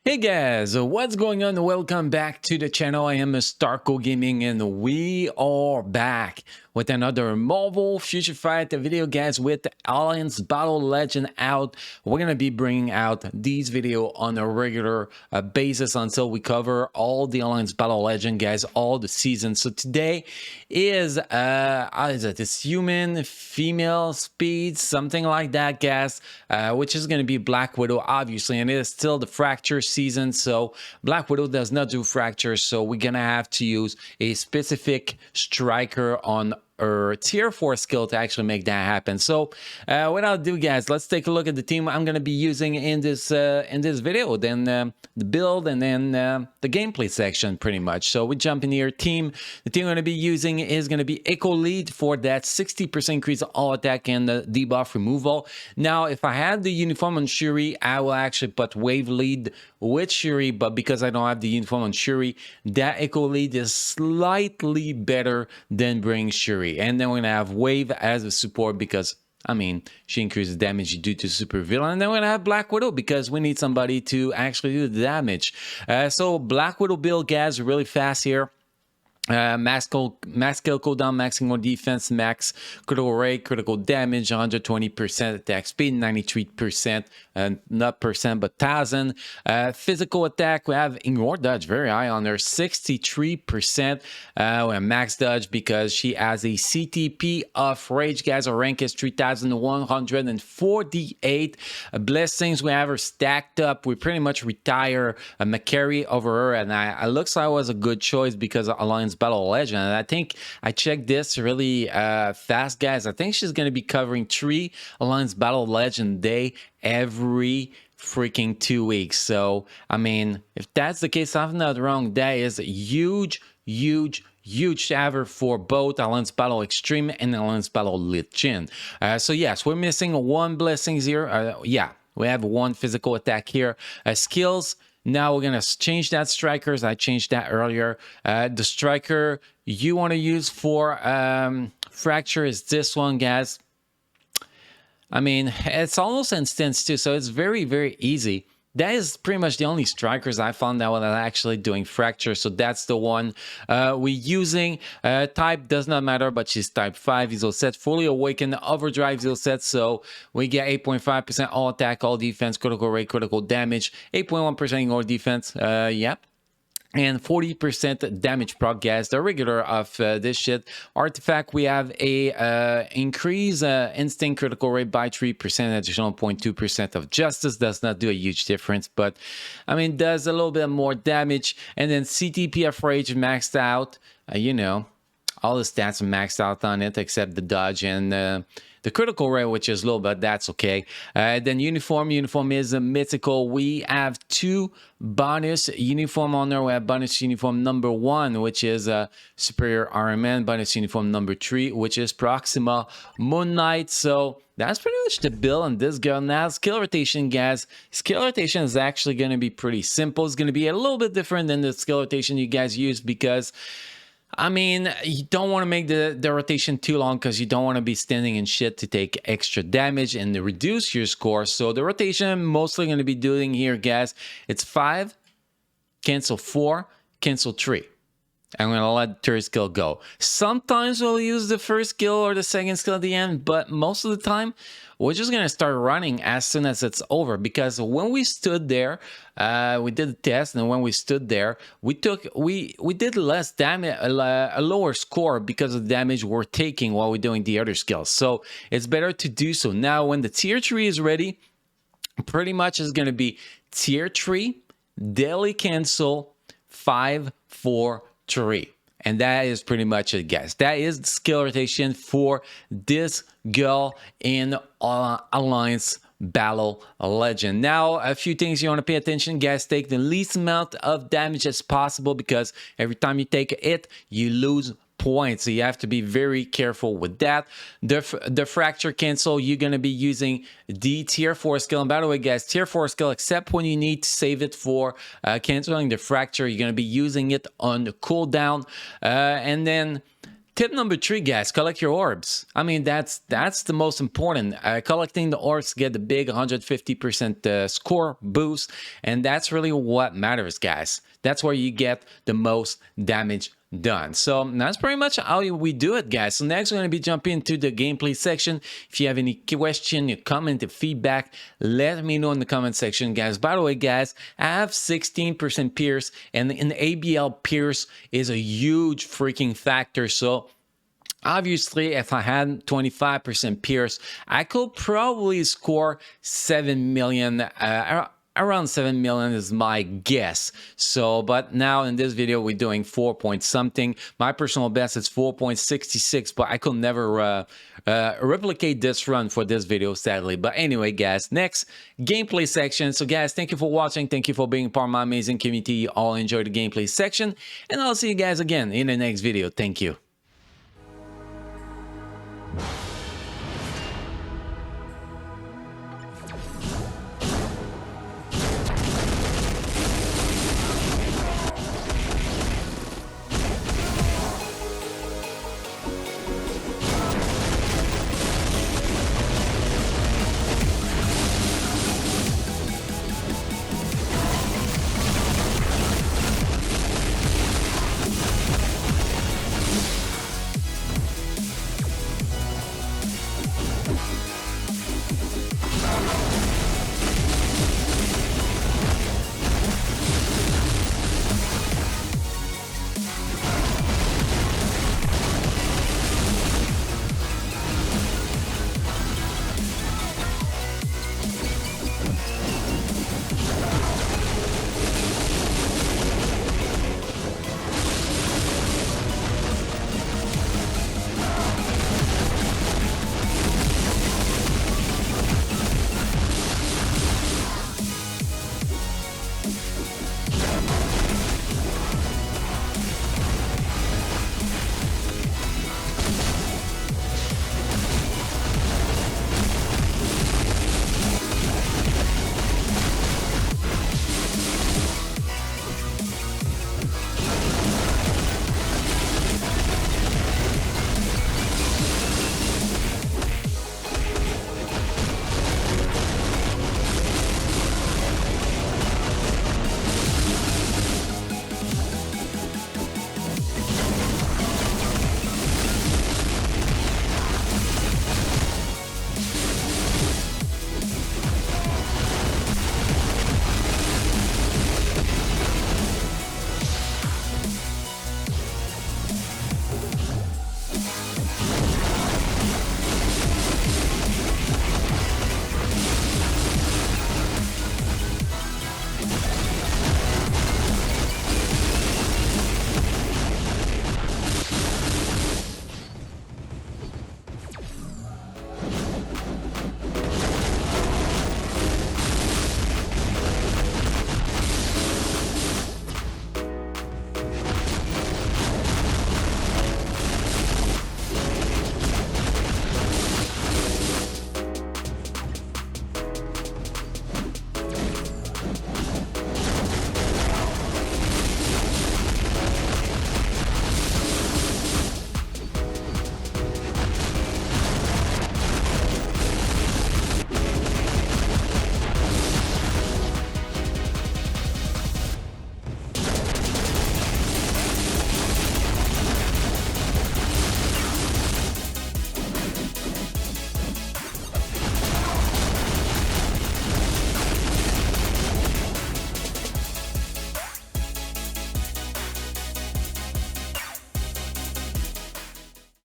Hey guys, what's going on? Welcome back to the channel. I am Starco Gaming and we are back with another Marvel Future Fight video, guys, with Alliance Battle Legend out. We're going to be bringing out these video on a regular basis until we cover all the Alliance Battle Legend, guys, all the seasons. So today is this human, female, speed, something like that, guys, which is going to be Black Widow, obviously, and it is still the Fracture season, so Black Widow does not do Fracture, so we're gonna have to use a specific striker on or tier 4 skill to actually make that happen. So what I'll do, guys, let's take a look at the team I'm going to be using in this video, then the build, and then the gameplay section pretty much. So we jump in here. The team I'm going to be using is going to be Echo Lead for that 60% increase of all attack and the debuff removal. Now if I had the uniform on Shuri, I will actually put Wave Lead with Shuri, but because I don't have the uniform on Shuri, that Echo Lead is slightly better than bringing Shuri. And then we're going to have Wave as a support because, I mean, she increases damage due to super villain. And then we're going to have Black Widow because we need somebody to actually do the damage. So Black Widow build, guys, really fast here. Max kill cooldown, maxing more defense, max critical rate, critical damage, 120% attack speed, 93%, not percent, but 1000. Physical attack, we have ignore dodge, very high on there, 63%. We have max dodge because she has a CTP of rage, guys. Our rank is 3148. Blessings, we have her stacked up. We pretty much retire McCary over her, and it looks like it was a good choice because of Alliance Battle Legend. And I think I checked this really fast, guys. I think she's going to be covering 3 Alliance Battle Legend day every freaking 2 weeks. So I mean, if that's the case, I'm not wrong. That is a huge shaver for both Alliance Battle Extreme and Alliance Battle Legend. So yes, we're missing 1 blessings here. Yeah, we have 1 physical attack here. Skills, now we're gonna change that strikers. I changed that earlier. The striker you want to use for Fracture is this one, guys. I mean, it's almost instance too, so it's very easy. That is pretty much the only strikers I found that were actually doing Fracture, so that's the one we're using. Type does not matter, but she's type 5 Ezo set, fully awakened, overdrive Ezo set, so we get 8.5% all attack, all defense, critical rate, critical damage, 8.1% ignore defense, yep. And 40% damage proc, guys. The regular of this shit. Artifact, we have a increase instinct critical rate by 3%, additional 0.2% of justice. Does not do a huge difference, but I mean, does a little bit more damage. And then CTP of rage maxed out. You know, all the stats are maxed out on it except the dodge and the critical rate, which is low, but that's okay. Then uniform is a mythical. We have 2 bonus uniform on there. We have bonus uniform number 1, which is Superior RMN. Bonus uniform number 3, which is Proxima Moon Knight. So that's pretty much the build on this girl. Now, skill rotation, guys. Skill rotation is actually going to be pretty simple. It's going to be a little bit different than the skill rotation you guys use because, I mean, you don't want to make the rotation too long because you don't want to be standing in shit to take extra damage and reduce your score. So the rotation I'm mostly going to be doing here, guys, it's 5, cancel 4, cancel 3. I'm going to let the third skill go. Sometimes we'll use the first skill or the second skill at the end, but most of the time, we're just going to start running as soon as it's over. Because when we stood there, we did the test, and when we stood there, we did less damage, a lower score because of the damage we're taking while we're doing the other skills. So it's better to do so. Now, when the tier 3 is ready, pretty much is going to be tier 3, daily cancel, 5, 4, 3. And that is pretty much it, guys. That is the skill rotation for this girl in Alliance Battle Legend. Now, a few things you want to pay attention, guys. Take the least amount of damage as possible because every time you take a hit, you lose points, so you have to be very careful with that. The fracture cancel, you're going to be using the tier 4 skill. And by the way, guys, tier 4 skill, except when you need to save it for canceling the fracture, you're going to be using it on the cooldown. And then Tip number 3, guys, collect your orbs. I mean, that's the most important. Collecting the orbs get the big 150% score boost, and that's really what matters, guys. That's where you get the most damage done. So that's pretty much how we do it, guys. So next we're going to be jumping into the gameplay section. If you have any question, your comment, or feedback, let me know in the comment section, guys. By the way, guys, I have 16% Pierce, and in ABL, Pierce is a huge freaking factor. So obviously, if I had 25% Pierce, I could probably score 7 million. Around 7 million is my guess. So, but now in this video, we're doing 4 point something. My personal best is 4.66, but I could never replicate this run for this video, sadly. But anyway, guys, next gameplay section. So guys, thank you for watching. Thank you for being part of my amazing community. You all enjoy the gameplay section, and I'll see you guys again in the next video. Thank you.